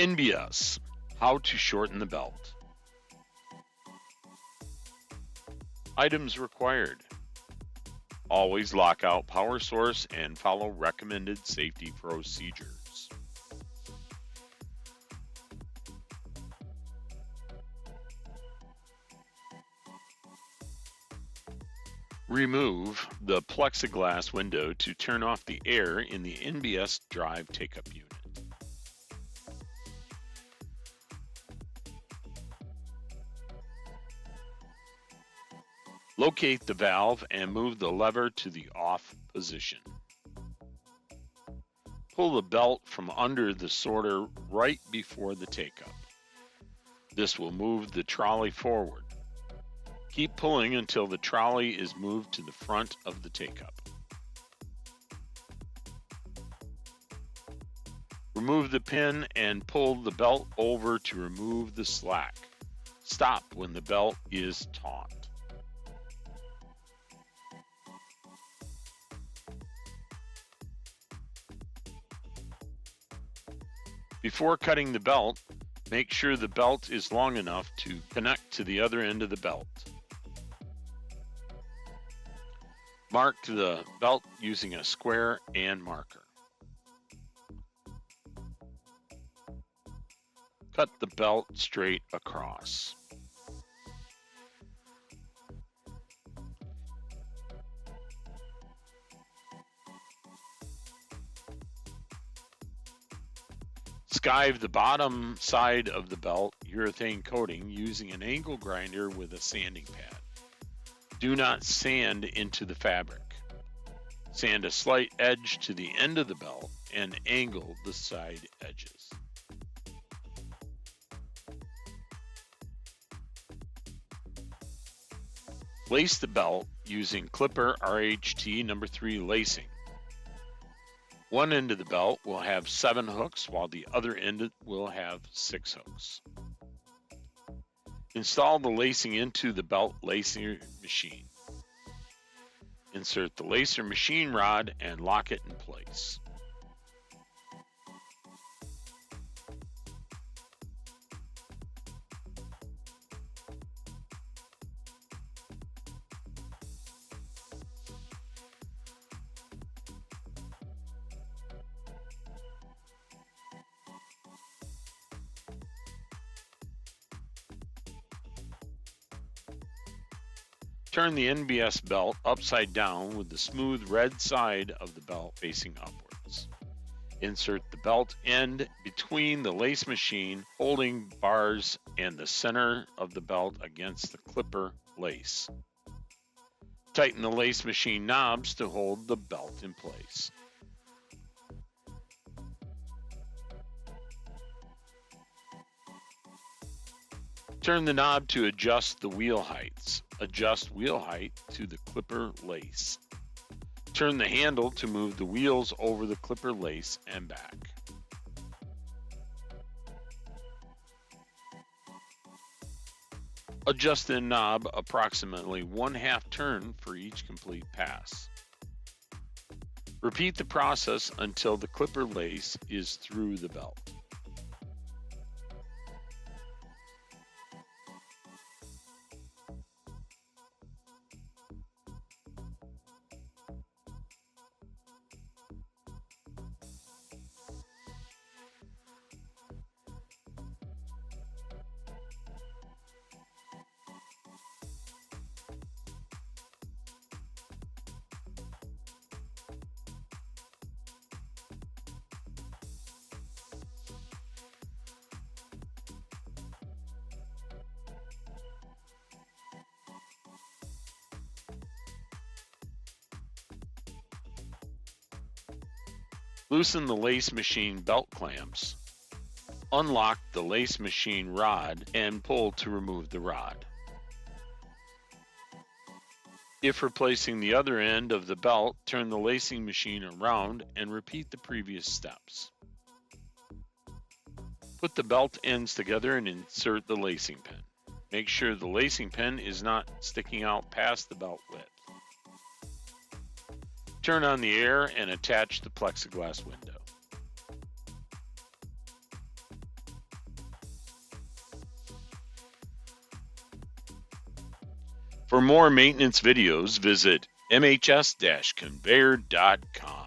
NBS, how to shorten the belt. Items required. Always lock out power source and follow recommended safety procedures. Remove the plexiglass window to turn off the air in the NBS drive take-up unit. Locate the valve and move the lever to the off position. Pull the belt from under the sorter right before the take-up. This will move the trolley forward. Keep pulling until the trolley is moved to the front of the take-up. Remove the pin and pull the belt over to remove the slack. Stop when the belt is taut. Before cutting the belt, make sure the belt is long enough to connect to the other end of the belt. Mark the belt using a square and marker. Cut the belt straight across. Skive the bottom side of the belt urethane coating using an angle grinder with a sanding pad. Do not sand into the fabric. Sand a slight edge to the end of the belt and angle the side edges. Lace the belt using clipper RHT number 3 lacing. One end of the belt will have 7 hooks while the other end will have 6 hooks. Install the lacing into the belt lacer machine. Insert the lacer machine rod and lock it in place. Turn the NBS belt upside down with the smooth red side of the belt facing upwards. Insert the belt end between the lace machine holding bars and the center of the belt against the clipper lace. Tighten the lace machine knobs to hold the belt in place. Turn the knob to adjust the wheel heights. Adjust wheel height to the clipper lace. Turn the handle to move the wheels over the clipper lace and back. Adjust the knob approximately 1/2 turn for each complete pass. Repeat the process until the clipper lace is through the belt. Loosen the lace machine belt clamps. Unlock the lace machine rod and pull to remove the rod. If replacing the other end of the belt, turn the lacing machine around and repeat the previous steps. Put the belt ends together and insert the lacing pin. Make sure the lacing pin is not sticking out past the belt width. Turn on the air and attach the plexiglass window. For more maintenance videos, visit MHS-Conveyor.com.